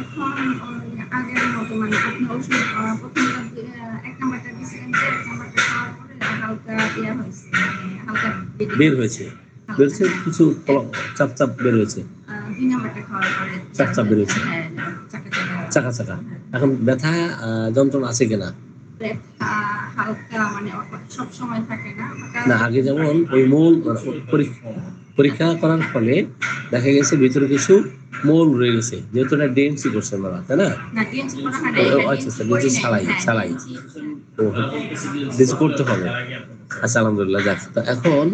এখন আগের মতো মানে আপনি ওষুধ প্রথমবার 1 নাম্বারটা দিয়েছিলেন যে 1 নাম্বারটা খাওয়ার পরে হালকা ইয়া হয়েছে, হালকা বের হয়েছে, কিছু চাপ চাপ বের হয়েছে। 2 নাম্বারটা খাওয়ার পরে চাপ চাপ বের হয়েছে, হ্যাঁ চাকা চাকা। এখন ব্যথা যন্ত্রণা আছে কিনা? ব্যথা হালকা, মানে সব সময় থাকে না, আগে যেমন ওই মূল পরীক্ষা করার ফলে দেখা গেছে ভিতরে কিছু মোল রয়ে গেছে, যেহেতু এটা ডিএনসি করছে আমরা, তাই না? আচ্ছা আচ্ছা, নিজে ছাড়াই করতে হবে। আচ্ছা, আলহামদুলিল্লাহ। যাক, এখন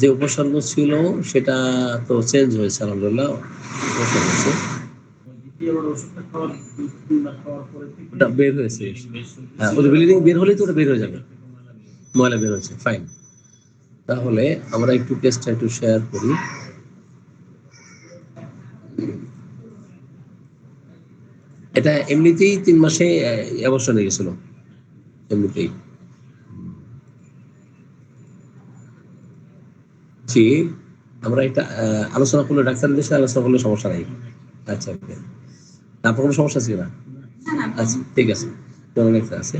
যে উপসর্গ ছিল সেটা তো চেঞ্জ হয়েছে, আলহামদুলিল্লাহ। ওটা বের হয়েছে, হ্যাঁ, ওটা ব্লিডিং বের হলেই তো ওটা বের হয়ে যাবে, ময়লা বের হয়েছে, ফাইন। তাহলে আমরা একটু টেস্টটা একটু শেয়ার করি। এটা এমনিতেই 3 মাসে অবসর হয়ে গেছিল, এমনিতেই। জি, আমরা এটা আলোচনা করলে, ডাক্তারদের সাথে আলোচনা করলে সমস্যা নাই। আচ্ছা, ওকে। আপনার কোনো সমস্যা আছে কিনা? আচ্ছা, ঠিক আছে, আছে।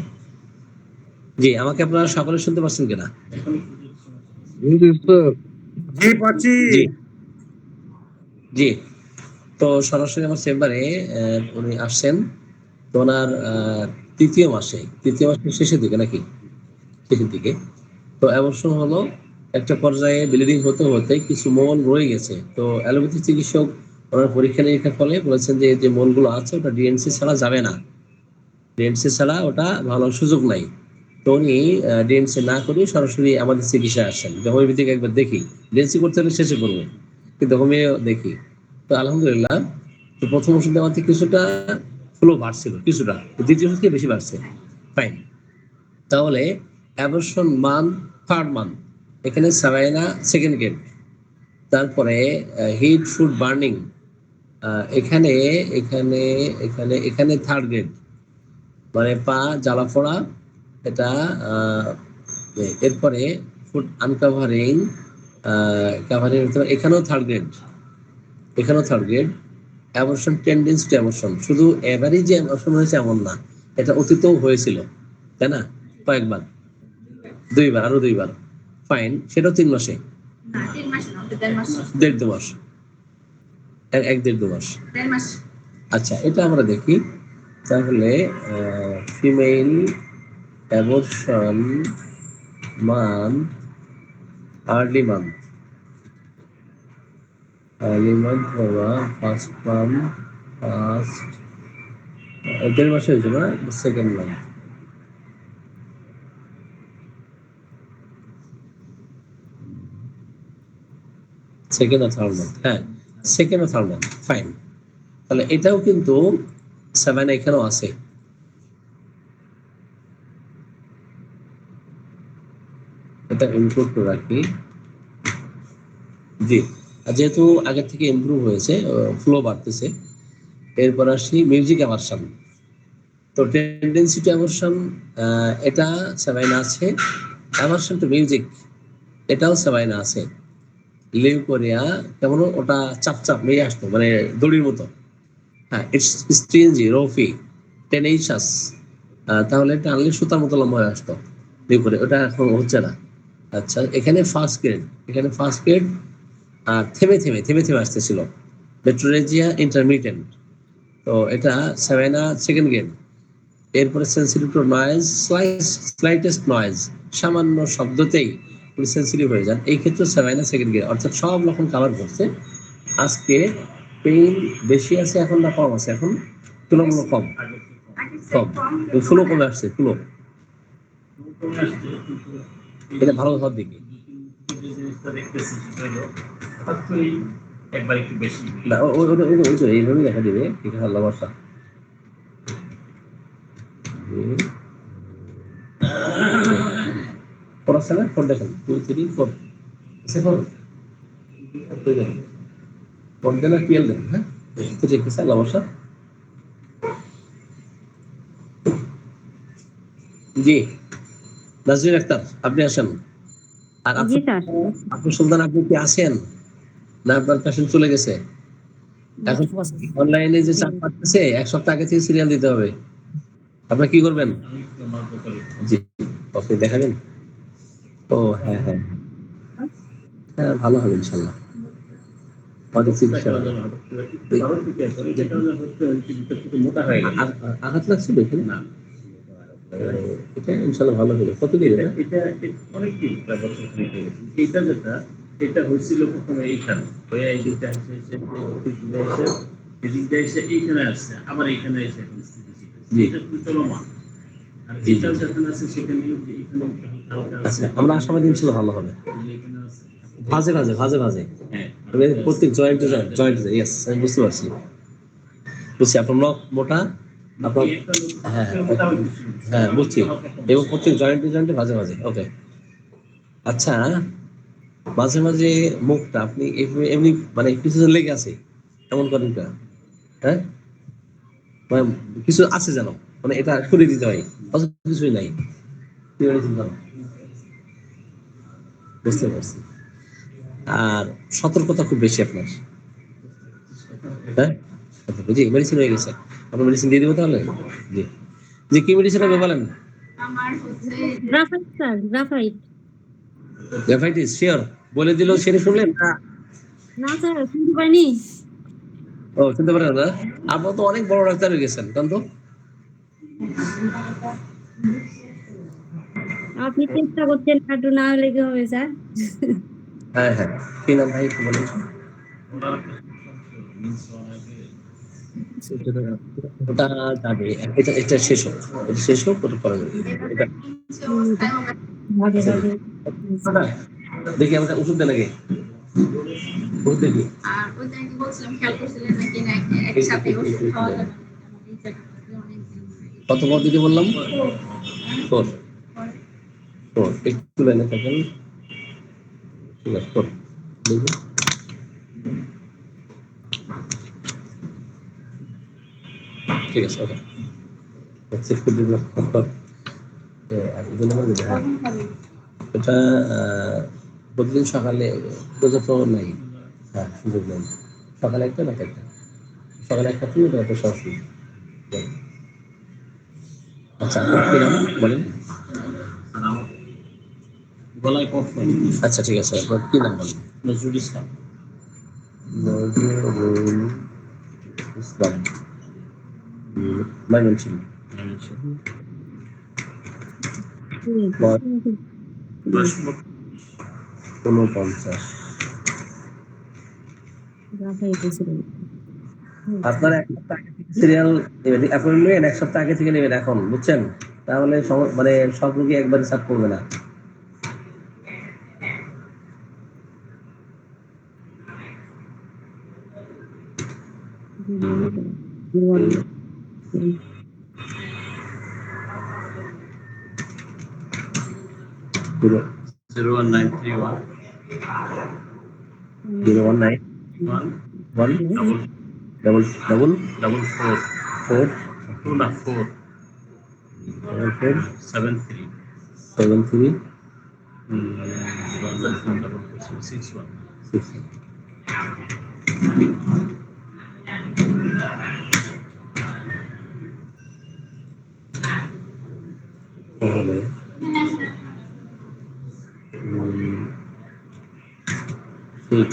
জি, আমাকে আপনারা সকলে শুনতে পাচ্ছেন কিনা? জি পাচ্ছি। জি জি, তো সরাসরি আমার চেম্বারে উনি আসছেন। তো ওনার তৃতীয় মাসের শেষের দিকে, নাকি শেষের দিকে, তো অবশ্য হলো একটা পর্যায়ে ব্লিডিং হতে হতে কিছু মোল রয়ে গেছে। তো অ্যালোপ্যাথি চিকিৎসক ওনার পরীক্ষা নিরীক্ষার ফলে বলেছেন যে যে মোলগুলো আছে ওটা ডিএনসি ছাড়া যাবে না, ডিএনসি ছাড়া ওটা ভালো সুযোগ নাই। তো উনি ডিএনসি না করে সরাসরি আমাদের চিকিৎসায় আসেন, যে হোমিওপ্যাথিক একবার দেখি, ডিএনসি করতে হলে শেষে করবো, কিন্তু হোমিও দেখি। তো আলহামদুলিল্লাহ, তো প্রথম ওষুধ দেওয়াতে কিছুটা ফ্লো বাড়ছিল, কিছুটা, দ্বিতীয় ওষুধ থেকে বেশি বাড়ছে, ফাইন। তাহলে অ্যাবর্শন মান্থ, থার্ড মান্থ, এখানে সারাইনা সেকেন্ড গ্রেড, তারপরে হিট ফুড বার্নিং, এখানে এখানে এখানে এখানে থার্ড গ্রেড, মানে পা জ্বালা পোড়া, এটা এরপরে ফুড আনকাভারিং, কাভারিং, এখানেও থার্ড গ্রেড, এখানেও third grade. Abortion tendency two abortion, শুধু এবারই যে অ্যাবর্শন হয়েছে এমন না, এটা অতীতেও হয়েছিল, তাই না? কয়েকবার, 2বার, আরো 2বার, ফাইন। সেটাও 3 মাসে, 1.5 মাস, 1.5 মাস। আচ্ছা, এটা আমরা দেখি। তাহলে female abortion month, early month বাবা, ফার্স্ট মান্থ, ফার্স্ট 1.5 মাসে হয়েছিল না, সেকেন্ড মান্থ, সেকেন্ড আর থার্ড মান্থ, হ্যাঁ, সেকেন্ড আর থার্ড মান্থ, ফাইন। তাহলে এটাও কিন্তু 7 এখানেও আছে। এটা ইনক্লুড করে রাখি। জি, যেহেতু আগের থেকে ইমপ্রুভ হয়েছে, ফ্লো বাড়তেছে। এরপর আসি মিউজিক অ্যাভারশন। তো টেন্ডেন্সি টু অ্যাভারশন, এটা 7 আছে। অ্যাভারশন টু মিউজিক, এটাও 7 আছে। লিউকোরিয়া কেমন, ওটা চাপ চাপ নিয়ে আসতো, মানে দড়ির মতো। হ্যাঁ, ইটস স্ট্রিঞ্জি, রফি, টেনেইশাস, তাহলে টানলে সুতার মতো লম্বা হয়ে আসতো লিউকোরিয়া, ওটা এখন হচ্ছে না। আচ্ছা, এখানে ফার্স্ট গ্রেড, আর থেমে থেমে আসতেছিল, মেট্রোরেজিয়া ইন্টারমিটেন্ট, তো এটা 7 সেকেন্ড গ্রেড। এরপরে sensitive two noise, slightest noise, সামান্য শব্দতেই সেন্সিটিভ হয়ে যান, এই ক্ষেত্রে 7 সেকেন্ড গ্রেড, অর্থাৎ সব লক্ষণ কাভার করছে। আজকে পেইন বেশি আছে এখন না কম আছে? এখন তুলনামূলক কম, ফ্লো কমে আসছে, ফ্লো, এটা ভালো হওয়ার দিকে। একবার একটু বেশি না, এইভাবেই দেখা দিবে, ঠিক আছে, আল্লাহ ভরসা। পড়াচ্ছে না, ফোর দেখেন, 2 3 4 ফোর দেন আর পিএল দেন, হ্যাঁ, ঠিক আছে, আল্লাহ ভরসা। জি, নাজরীন আক্তার, আপনি আসেন। আর আপনি সুলতান, আপনি কি আছেন না আপনার পেশেন্ট চলে গেছে? এখন অনলাইনে যে চাপ পাচ্ছে এক সপ্তাহ আগে থেকে সিরিয়াল দিতে হবে। আপনারা কি করবেন? জি, আপনি দেখাবেন? ও হ্যাঁ হ্যাঁ হ্যাঁ, ভালো হবে ইনশাল্লাহ। আমাদের চিকিৎসা আঘাত লাগছিল এখানে না, এটা ইনশাল্লাহ ভালো হবে। কতদিন এটা অনেকদিন, প্রায় বছর খানেক হয়ে গেছে। এটা যেটা এটা হয়েছিল প্রথমে এইখানে হয়ে এইদিকটা এসে এদিকটা এসে এইখানে আসছে, আবার এইখানে এসে এখন স্থিতি ছিল। এটা খুবই চলমান। আর এটাও যেখানে আছে সেখানে এইখানে আচ্ছা, আমরা আশাবাদী ইনশাল্লাহ ভালো হবে। ভাজে ভাজে ভাজে ভাজে হ্যাঁ, প্রত্যেক জয়েন্টে জয়েন্টে ইয়েস, আমি বুঝতে পারছি। বুঝছি আপনার মোটা, আপনার হ্যাঁ হ্যাঁ বুঝছি, এবং প্রত্যেক জয়েন্টে জয়েন্টে মাঝে মাঝে ওকে। আচ্ছা, মাঝে মাঝে মুখটা আপনি এমনি মানে কিছু লেগে আছে এমন করেন না, হ্যাঁ মানে কিছু আছে যেন, মানে এটা করে দিতে হয়, অথচ কিছুই নাই, কি করে চিন্তা বুঝতে পারছি। আর সতর্কতা খুব বেশি আপনার, হ্যাঁ জি মেডিসিন হয়ে গেছে, আপনার মেডিসিন দিয়ে দেবো তাহলে। জি জি, কি মেডিসিন হবে বলেন? আমার হচ্ছে graphite sir, graphite. Graphites sure বলে দিল, সেটা শুনলেন না? না স্যার, শুনতে পাইনি। ও শুনতে পারেন না? আপনার তো অনেক বড় ডাক্তার হয়ে গেছেন কারণ তো। আপনি চেষ্টা করছেন, একটু না হলে কি হবে স্যার? হ্যাঁ হ্যাঁ, কি নাম ভাই একটু বলেন। ওটা যাবে, এটা এটা শেষ হোক, এটা শেষ হোক, ওটা পরে যাবে। এটা ভাগে ভাগে। ওটা দেখি আমাকে ওষুধ দেন আগে, ওষুধ দেখি। আর ওইটা আমি বলছিলাম খেয়াল করছিলেন নাকি না একসাথে ওষুধ খাওয়া যাবে না। এই জায়গাটাতে অনেক কত পর দিতে বললাম? ফোর ফোর, একটু লাইনে থাকেন। ঠিক আছে ফোর দেখি। ঠিক আছে ওকে, চেক করে দিলাম। এটা প্রতিদিন সকালে পর্যাপ্ত নাই, হ্যাঁ সুযোগ নেই, সকালে একটা রাতে একটা, সকালে একটা তুমি রাতে সরাসরি। আচ্ছা আপনার কি নাম বলেন? গলায় কফ। আচ্ছা ঠিক আছে, আপনার কি নাম বলেন? নজরুল ইসলাম। নজরুল ইসলাম, ময়মনসিংহ। বয়স 49। গ্রাফাইট ছিল। আপনার এক সপ্তাহ আগে থেকে সিরিয়াল অ্যাপয়েন্টমেন্ট এক সপ্তাহ আগে থেকে নেবেন এখন, বুঝছেন? তাহলে মানে সব রোগী একবারে চাপ করবে না। জিরো 01931 019 1 double 4 2 না 4 73 73 61 তাহলে ঠিক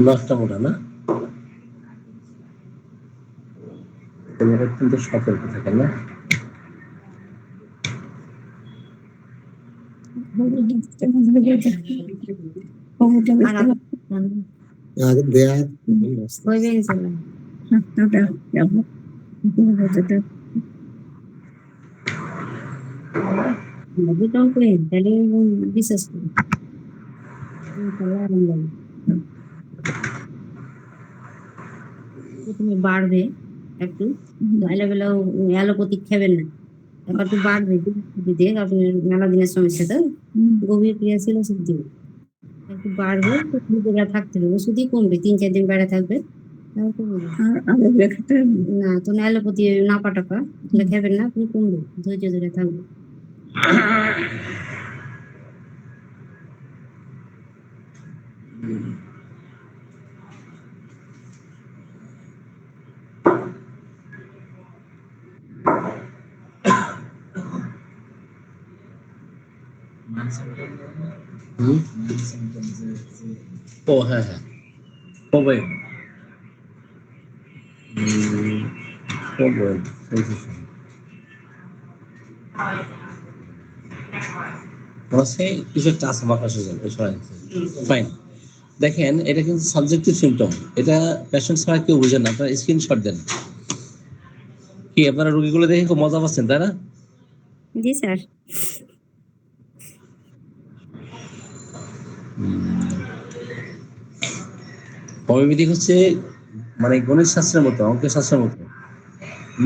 নষ্ট মোটা না, তোমার কিন্তু সতর্ক থাকেন না। বুঝলাম করে তাহলে বিশ্বাস করি তাহলে আরাম লাগে প্রথমে বাড়বে একটু বেলা অ্যালোপ্যাথি খাবেন না এবার একটু বাড়বে দিদি আপনি মেলা দিনের সমস্যা তো গভীর ক্রিয়া ছিল ওষুধ দিবে একটু বাড়বে তো নিজেরা থাকতে হবে ওষুধই কমবে 3-4 দিন বেড়ে থাকবে তাহলে কমে যাবে। না তো অ্যালোপ্যাথি নাপা টাপা এগুলো খাবেন না আপনি কমবে ধৈর্য ধরে থাকবে হুম? ও হ্যাঁ হ্যাঁ কবে কবে হচ্ছে কিছু একটা আছে বাতাসে যাবে ফাইন। দেখেন এটা কিন্তু সাবজেক্টিভ সিমটম, এটা পেশেন্ট ছাড়া কেউ বুঝেন না, আপনারা স্ক্রিনশট দেন। কি আপনারা রোগীগুলো দেখে খুব মজা পাচ্ছেন তাই না? জি স্যার হোমিওপ্যাথিক হচ্ছে মানে গণিত শাস্ত্রের মতো, অঙ্কের শাস্ত্রের মতো,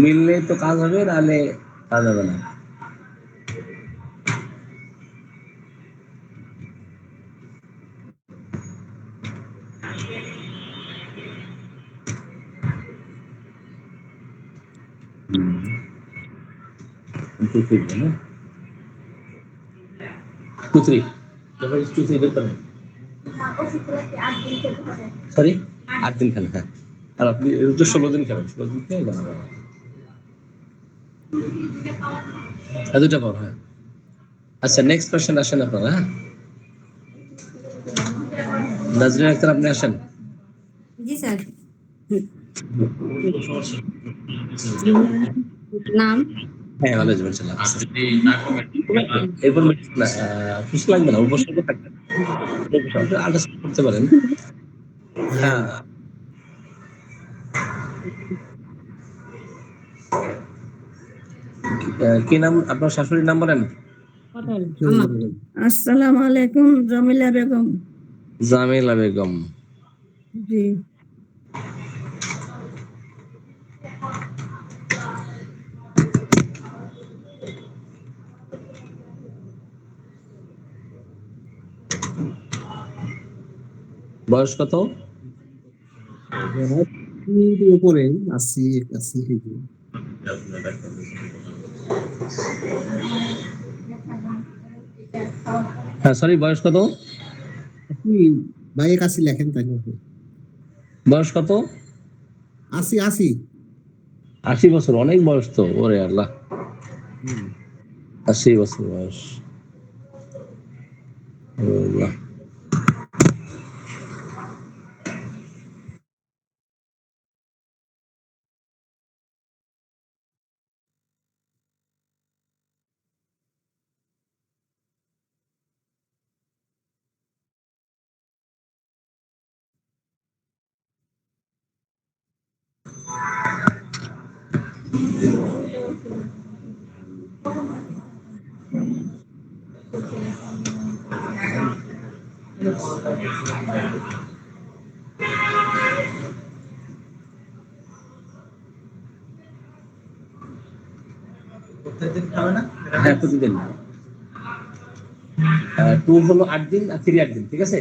মিললে তো কাজ হবে, নাহলে কাজ হবে না। সরি 8 দিন খান, হ্যাঁ। আর আপনি তো 16 দিন খাবেন, 16 দিন খেয়ে বানাবেন। দুটা পর, হ্যাঁ। আচ্ছা নেক্সট কোয়েশ্চেন আসেন আপনারা, হ্যাঁ। নাজরিন আক্তার আপনি আসেন। জি স্যার নাম হ্যাঁ ভালো যাবেন, এরপর কিছু লাগবে না, উপসর্গ থাকবে, আল্ট্রাসাউন্ড করতে পারেন। হ্যাঁ কি নাম আপনার শাশুড়ির নাম বলেন? পটল আমার আসসালামু আলাইকুম জমিলা বেগম। জামিলা বেগম। জি বয়স কত? উপরে 80 হ্যাঁ সরি, বয়স কত? ভাই 81 লেখেন তাই বয়স কত? 80 80 বছর, অনেক বয়স তো, ওরে আল্লাহ। 80 বছর বয়স, ওরে আল্লাহ। হ্যাঁ প্রতিদিন, ট্যুর হলো 8 দিন আর 3 8 দিন, ঠিক আছে?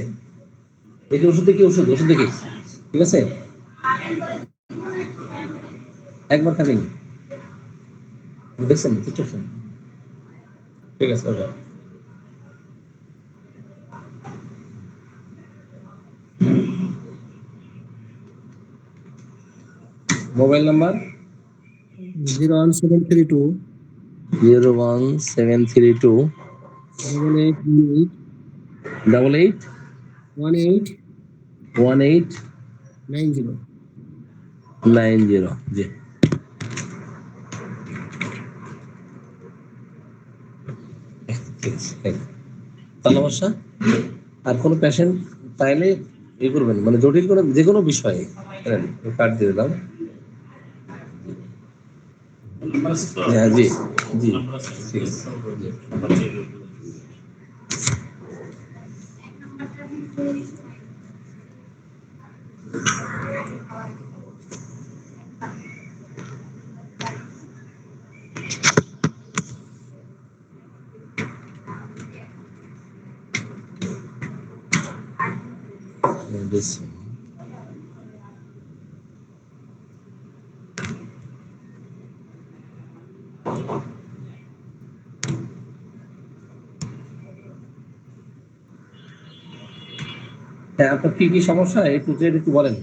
এটা ওষুধ দেখি, ওষুধ দেখি, ঠিক আছে? একবার খাবেন, দেখছেন ঠিক আছে, ওকে। Mobile number 01732 01732 88 88 18 18 90। 90। জি ঠিক আছে। ভালোবাসা আর কোনো পেশেন্ট তাইলে করবেন, মানে জটিল কোনো যে কোনো বিষয়ে কার্ড দিয়ে দিলাম। হ্যাঁ, জি জি ঠিক আছে জি। This হ্যাঁ, আপনার কি কি সমস্যা একটু একটু বলেন।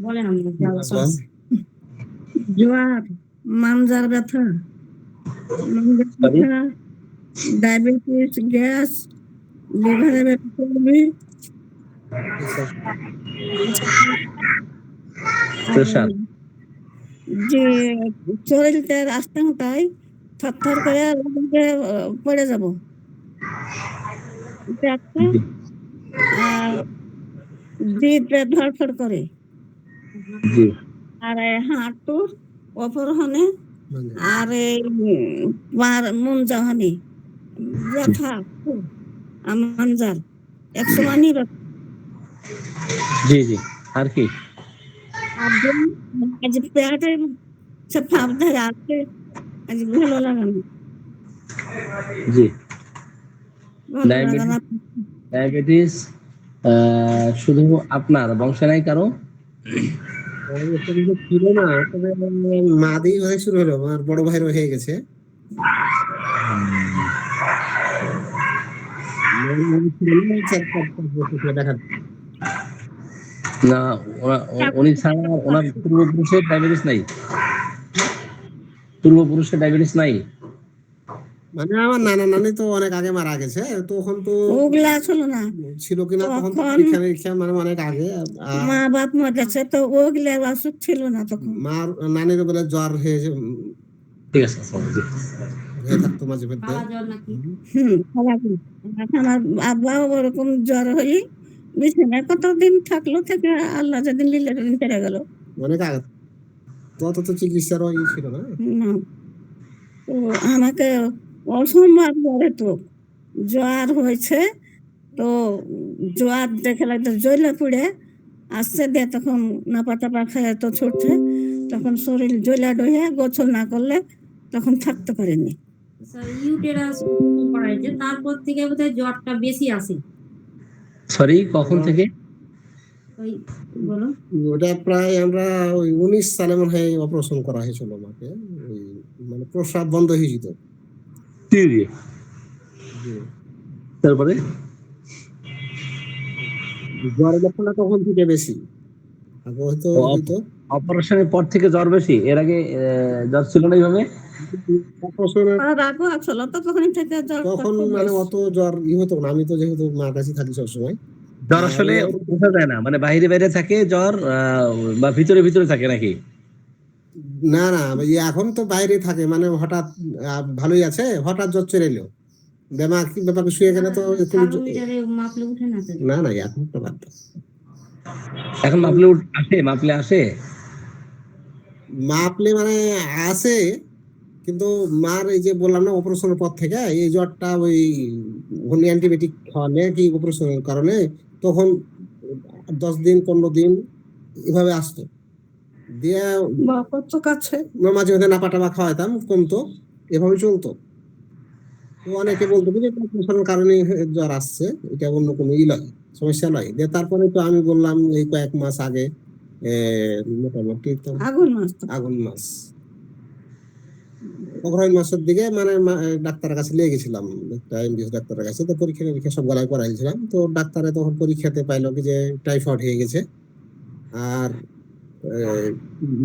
বলেন আমাকে যা বল। সমস্যা। জোয়ার, মানজার ব্যথা, মানজার Sorry? ব্যথা, ডায়াবেটিস, গ্যাস, লিভারে ব্যথা, চর্বি, আর প্রেশার। যে শরীরটা রাস্তাটায় থরথর করে লাগে যে, পড়ে যাব এটা একটা। জি আর জিভটা ধড়ফড় করে, জি আর এই হাঁটুর অপরহনে, মানে আর এই পার মুঞ্জাহানি ব্যথা খুব, মানজার 100 মানি ব্যথা। জি জি আর কি? আর দিন আজ পেটে সে ফাপ ধরে আছে, আজ ভালো লাগে না, জি ভালো লাগে না। ডায়াবেটিস শুধু আপনার বংশে নাই কারো? আমাদের শরীরে ছিল না, তবে মা দিয়েই হয়ে শুরু হলো, আমার বড় ভাইয়ের হয়ে গেছে। দেখা না উনি ছাড়া ওনার পূর্বপুরুষের ডায়াবেটিস নাই? পূর্বপুরুষের ডায়াবেটিস নাই? মানে আমার নানা নানি তো অনেক আগে মারা গেছে, তখন তো ওগুলা ছিল না, ছিল কিনা তখন তো তখন পরীক্ষা নিরীক্ষা মানে অনেক আগে। মা বাপ মারা গেছে তো ওগুলা অসুখ ছিল না তখন। মার নানির বেলা জ্বর হয়েছে, ঠিক আছে জি। হয়ে থাকতো মাঝে মধ্যে। খাওয়া জ্বর নাকি? খারাপই। আমার আব্বাও ওরকম জ্বর হয়ে বিছানায় কতদিন থাকলো, থেকে আল্লাহ যেদিন লিলে সেদিন ফেরে গেল। অনেক আগে, তত তো চিকিৎসারও ই ছিল না। না, তো আমাকে অসম্ভব জ্বরে তো জ্বর হয়েছে, তো জ্বর দেখে লাগতো জ্বলে পুড়ে আসছে দিয়ে, তখন নাপা টাপা খেয়ে তো ছুটছে, তখন শরীর জ্বলা ডহে গোসল না করলে তখন থাকতে পারেনি। ইউটেরাস করাইছে, তারপর থেকে বোধহয় জ্বরটা বেশি আসে। সরি কখন থেকে? ওই বলো। ওটা প্রায় আমরা ওই 19 সালে মনে হয় অপারেশন করা হয়েছিল আমাকে, ওই মানে প্রস্রাব বন্ধ হয়ে যেত। জি জি তারপরে জ্বরের লক্ষণটা তখন থেকে বেশি, আগে হয়তো হয়তো অপারেশনের পর থেকে জ্বর বেশি, এর আগে জ্বর ছিল না এইভাবে? অপারেশনের আর রাগও আসলো তো তখন থেকে জ্বরটা তখন খুব মানে বেশি। অত জ্বর ই হতো না, আমি তো যেহেতু মার কাছে থাকি সবসময়। জ্বর আর আসলে বোঝা যায় না, মানে বাইরে বাইরে থাকে জ্বর বা ভিতরে ভিতরে থাকে নাকি? না না, এখন তো বাইরে থাকে, মানে হঠাৎ ভালোই আছে, হঠাৎ জ্বর চলে এলো, ব্যাপারকে শুয়ে গেলে তো থার্মোমিটারে মাপলে উঠে না তো? না না, এখন তো বাদ দাও। এখন আসে মাপলে আসে? মাপলে মানে আছে, কিন্তু মার এই যে বললাম না অপারেশনের পর থেকে এই জ্বরটা ওই অ্যান্টিবায়োটিক খাওয়ালে কি অপারেশনের কারণে তখন 10 দিন 15 দিন এভাবে আসতো, দিয়ে বা কত কাছে মাঝে মাঝে নাপা টাপা খাওয়াইতাম, কমতো, এভাবে চলতো। তো অনেকে বলতো যে অপারেশনের কারণে জ্বর আসছে, এটা অন্য কোনো ই নয়, সমস্যা নয়। দিয়ে তারপরে তো আমি বললাম এই কয়েক মাস আগে মোটামুটি তো আগুন মাস তো। আগুন মাস, অগ্রহায়ণ মাসের দিকে মানে ডাক্তারের কাছে নিয়ে গেছিলাম, একটা এমবিএস ডাক্তারের কাছে। তো পরীক্ষা নিরীক্ষা সব গলায় করাইছিলাম, তো ডাক্তারে তখন পরীক্ষাতে পাইলো কি যে টাইফয়েড হয়ে গেছে, আর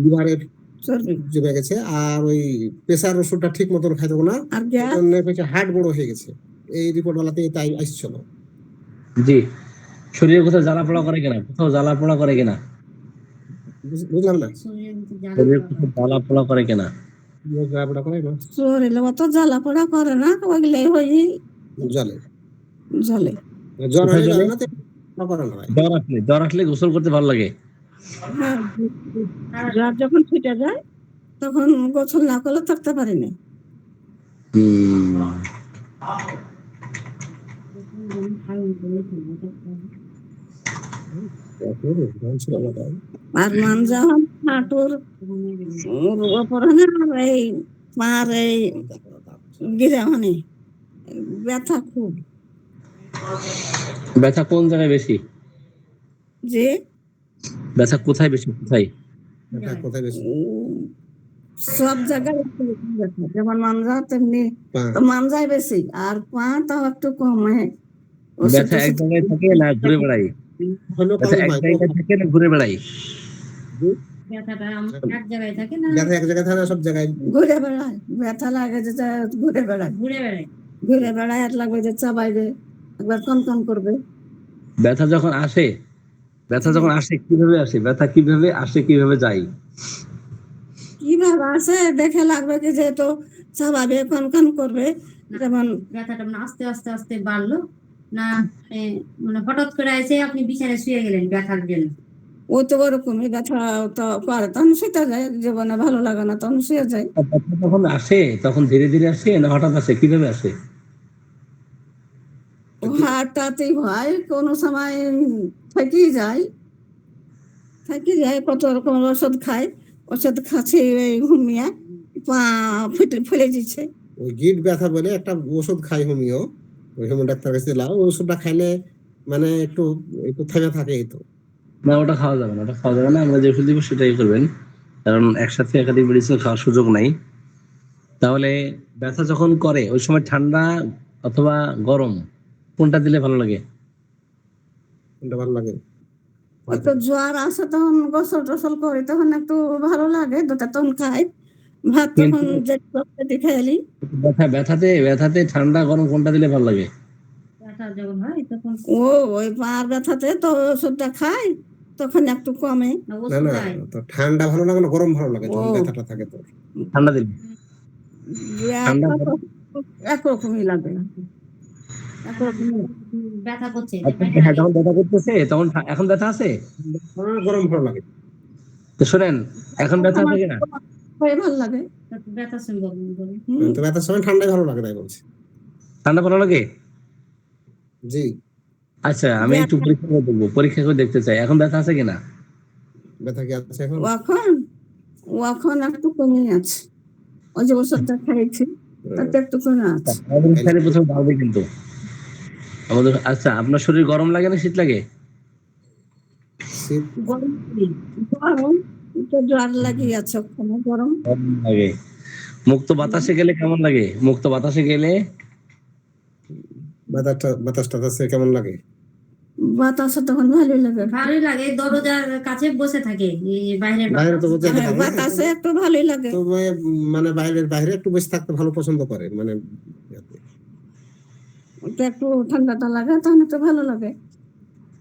লিভারের চর্বি জমে গেছে, আর ওই প্রেসার ওষুধটা ঠিক মতন খাইতো না, আর গ্যাস। হার্ট বড় হয়ে গেছে। এই রিপোর্ট বেলাতে তাই আসছিল। জি শরীরে কোথাও জ্বালা পোড়া করে কিনা? কোথাও জ্বালা পোড়া করে কিনা? বুঝলাম না, শরীরের মধ্যে জ্বালা শরীরে পোড়া কোথাও জ্বালা পোড়া করে কিনা? জ্বালাপোড়া করে না, শরীরে অত জ্বালা পোড়া করে না, ওইগুলাই হয়ে জলে জ্বলে। জ্বর কোথায় হয়ে জ্বলে? গেলে না তো করে না ভাই। জ্বর আসলে গোসল করতে ভালো লাগে? হ্যাঁ, জ্বর যখন ছুটে যায় তখন গোসল না করলে থাকতে পারিনি। আর মানজা হাঁটুর ওপরে না এই পার এই গিরা মানে ব্যথা খুব। ব্যথা কোন জায়গায় বেশি? যে ব্যথা কোথায় বেশি, কোথায়? এটা কোথায় বেশি? সব জায়গায় একটু বেশি ব্যথা, যেমন মানজা তেমনি পা। তো মানজায় বেশি, আর পা তাও একটু কম। ব্যথা এক জায়গায় থাকে না ঘুরে বেড়াই? হলো ব্যথা কম এক হয় তো। জায়গায় থাকে না ঘুরে বেড়াই? ব্যথাটা এক জায়গায় থাকে না, ব্যথা এক জায়গায় থাকে না, সব জায়গায় ঘুরে বেড়ায়। ব্যথা লাগে যে ঘুরে বেড়ায়, ঘুরে বেড়ায়। ঘুরে বেড়ায়, আর লাগবে যে চাবাইবে, একবার কম কম করবে। ব্যথা যখন আসে, ব্যথা যখন আসে কিভাবে আসে? ব্যথা কিভাবে আসে, কিভাবে যায়? কিভাবে আছে দেখে লাগবে কি যে তো চাবাবে, কম কম করবে। যেমন ব্যথাটা মানে আস্তে আস্তে আস্তে বাড়লো না, মানে হঠাৎ করে এসে আপনি বিছানায় শুয়ে গেলেন ব্যথার জন্য? ও তো ওরকমই ব্যথা তো করে, তখন শুতে যায়, জীবনে ভালো লাগে না তখন শুয়ে যায়। ব্যথা যখন আসে তখন ধীরে ধীরে আসে না হঠাৎ আসে, কিভাবে আসে? হঠাৎই হয়, কোনো সময় থেকেই যায়, থেকে যায়। কত রকমের ওষুধ খায়, ওষুধ খাচ্ছে ঘুমিয়ে পা ফুলে দিচ্ছে। ওই গিট ব্যথা বলে একটা ওষুধ খাই হোমিও, ওই হোমিও ডাক্তার কাছে গেলাম। ওই ওষুধটা খাইলে মানে একটু একটু থেমে থাকে এই তো। না, ওটা খাওয়া যাবে না, ওটা খাওয়া যাবে না। আমরা যে ওষুধ দিব সেটাই করবেন, কারণ একসাথে একাধিক মেডিসিন খাওয়ার সুযোগ নাই। তাহলে ব্যথা যখন করে ওই সময় ঠান্ডা অথবা গরম কোনটা দিলে ভালো লাগে? কোনটা ভালো লাগে? ওই তো জ্বর আসে তখন গোসল টোসল করি, তখন একটু ভালো লাগে, দুটা তখন খাই। ভাত তখন যে খাইলি। ব্যথাতে ব্যথাতে ঠান্ডা গরম কোনটা দিলে ভালো লাগে? ব্যথা যখন হয় তখন ওই পার ব্যথাতে তো ওষুধটা খাই, তখন একটু কমে। না না, তো ঠান্ডা ভালো লাগে না গরম ভালো লাগে যখন ও। ব্যথাটা থাকে তো? ঠান্ডা দিলে। ঠান্ডা গরম? একরকমই লাগে, একরকমই। ব্যথা করছে হ্যাঁ, যখন ব্যথা করতেছে তখন এখন ব্যথা আছে গরম ভালো লাগে। তো শোনেন, এখন ব্যথা আছে কিনা? ভালো লাগে। ব্যথা শুনবো। তো ব্যথার সময় ঠান্ডাই ভালো লাগে তাই বলছি। ঠান্ডা ভালো লাগে? জি। আচ্ছা, আমি একটু পরীক্ষা করে দেখবো, পরীক্ষা করে দেখতে চাই এখন ব্যথা আছে কিনা। ব্যথা কি আছে এখন? এখন একটু কমে আছে, ওই যে ওষুধটা খাইছি তাতে একটু কমে আছে। আমাদের প্রথমে বাড়বে কিন্তু আমাদের। আচ্ছা, আপনার শরীর গরম লাগে না শীত লাগে? শীত গরম তো জ্বর লাগিয়ে আছে, ওখানে গরম গরম লাগে। মুক্ত বাতাসে গেলে কেমন লাগে? মুক্ত বাতাসে গেলে বাতাসটা কেমন লাগে? বাতাসে তখন ভালোই লাগে, ভালোই লাগে। দরজার কাছে বসে থাকে, বাইরের বাইরে তো বসে থাকে না। বাতাসে একটু ভালোই লাগে। তো মানে বাইরে একটু বসে থাকতে ভালো পছন্দ করে মানে। ওটা একটু ঠান্ডাটা লাগে তখন একটু ভালো লাগে।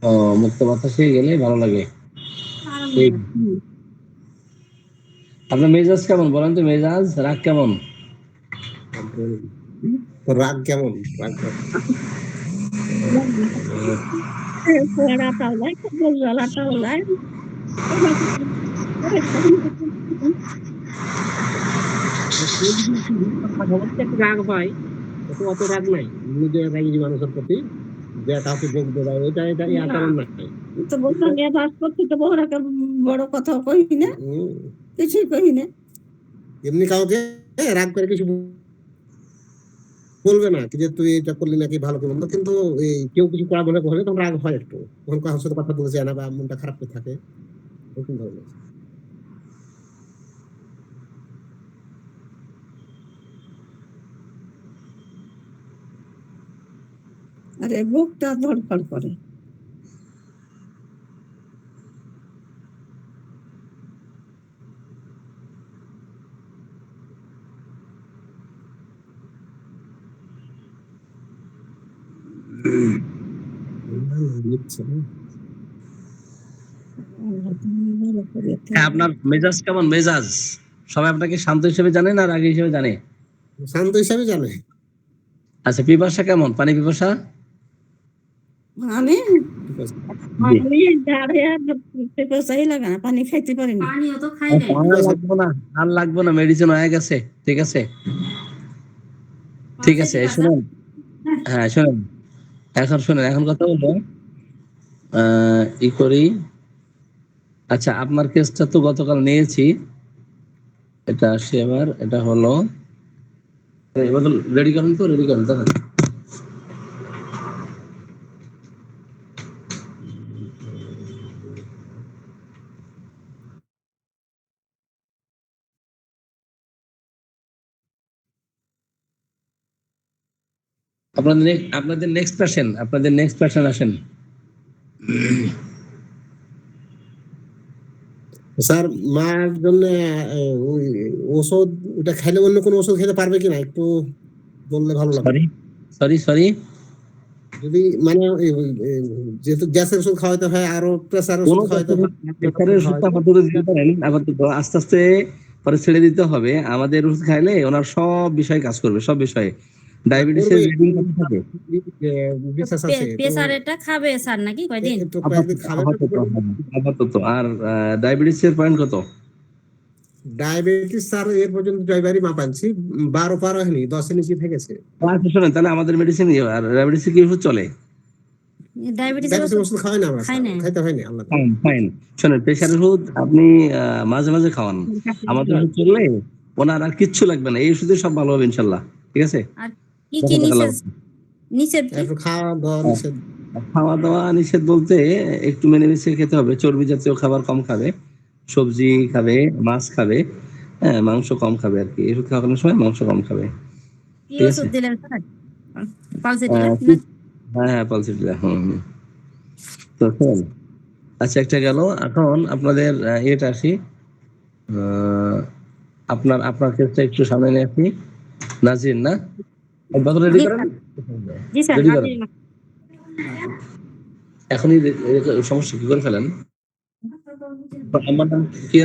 ও, মুক্ত বাতাসে গেলে ভালো লাগে। ঠিক। আপনার মেজাজ কেমন বলেন তো? মেজাজ রাগ কেমন? তো রাগ কেমন? রাগ রাগ হয়, অত রাগ নাই নিজের রাগী মানুষের প্রতি, যে কাউকে বলতে পারে এটা এটা আচরণ নাই। তো বলতে তো বড় কথা কই না, কিছুই কই না। এমনি কাউকে রাগ করে কিছু বলবে না কি যে তুই এটা করলি নাকি ভালো করে মন্দ, কিন্তু এই কেউ কিছু করা বলে বলে তখন রাগ হয় একটু, তখন কারোর সাথে কথা বলতে চায় না বা মনটা খারাপ করে থাকে এরকম ধরনের। আরে বুকটা ধড়ফড় করে। হ্যাঁ, আপনার মেজাজ কেমন? মেজাজ সবাই আপনাকে শান্ত হিসেবে জানে না রাগী হিসেবে জানে? শান্ত হিসাবে জানে। আচ্ছা, পিপাসা কেমন? পানি পিপাসা? আমি ঠিক আছে। আমি ঝাড়ে পেপাসাই লাগা না, পানি খাইতে পারি না। পানিও তো খাই নাই। আর লাগবে না, আর লাগবে না, মেডিসিন হয়ে গেছে। ঠিক আছে, ঠিক আছে। Positive আছে? শুনুন, হ্যাঁ শুনুন, এখন শুনুন, এখন কথা বলবো, ই করি। আচ্ছা, আপনার কেসটা তো গতকাল নিয়েছি, এটা আসি এবার, এটা হলো এবার রেডি করেন তো, রেডি করেন দাদা। আপনাদের নেক্সট পেশেন্ট আসেন। স্যার মার জন্য ওই ওষুধ ওটা খাইলে অন্য কোনো ওষুধ খেতে পারবে কিনা একটু বললে ভালো লাগবে। সরি, যদি মানে যেহেতু গ্যাসের ওষুধ খাওয়াতে হয়, আরো প্রেসার ওষুধ খাওয়াতে হয়, প্রেসারের ওষুধটা আপাতত দিতে পারেন, আপাতত আস্তে আস্তে পরে ছেড়ে দিতে হবে। আমাদের ওষুধ খাইলে ওনার সব বিষয়ে কাজ করবে, সব বিষয়ে। ডায়াবেটিসের রিডিং কত থাকে? বিশ্বাস আছে তো প্রেসারেরটা খাবে স্যার নাকি কয়দিন? একটু কয়েকদিন খাবে। আপাতত। আর ডায়াবেটিসের পয়েন্ট কত? ডায়াবেটিস স্যার এর পর্যন্ত জয়বারই মাপাচ্ছি, 12 পার হয়নি, 10 নিচে থেকেছে। আচ্ছা শোনেন, তাহলে আমাদের মেডিসিন, আর ডায়াবেটিসের কি ওষুধ চলে? ডায়াবেটিসের ডায়াবেটিস ওষুধ ওষুধ খাওয়াই না আমরা খাই স্যার, না। খাইতে হয়নি আল্লাহ। Fine fine. শোনেন, প্রেসারের ওষুধ আপনি মাঝে মাঝে খাওয়ান, আমাদের ওষুধ চললে ওনার আর কিচ্ছু লাগবে না, এই ওষুধে সব ভালো হবে ইনশাল্লাহ। ঠিক আছে, আর কি নিষেধ নিষেধ কি? একটু খাওয়া দাওয়া নিষেধ। খাওয়া দাওয়া নিষেধ বলতে একটু মেনে মিশিয়ে খেতে হবে, চর্বি জাতীয় খাবার কম খাবে, সবজি খাবে, মাছ খাবে, হ্যাঁ মাংস কম খাবে আর কি। ওষুধ খাওয়ানোর সময় মাংস কম খাবে। কি ঠিক আছে, ওষুধ দিলেন স্যার? পালসেটিলা আহ, না? হ্যাঁ পালসিটিলা। তো শোনেন, আচ্ছা একটা গেল। এখন আপনাদের ইয়েটা আসি, আপনার আপনার ক্ষেত্রে একটু সামনে নিয়ে আসি। নাজির না, একবার রেডি জি করেন, স্যার, জি স্যার, রেডি করেন। নাজির। এখনই সমস্যা কি করে ফেলেন। আমার নাম কি?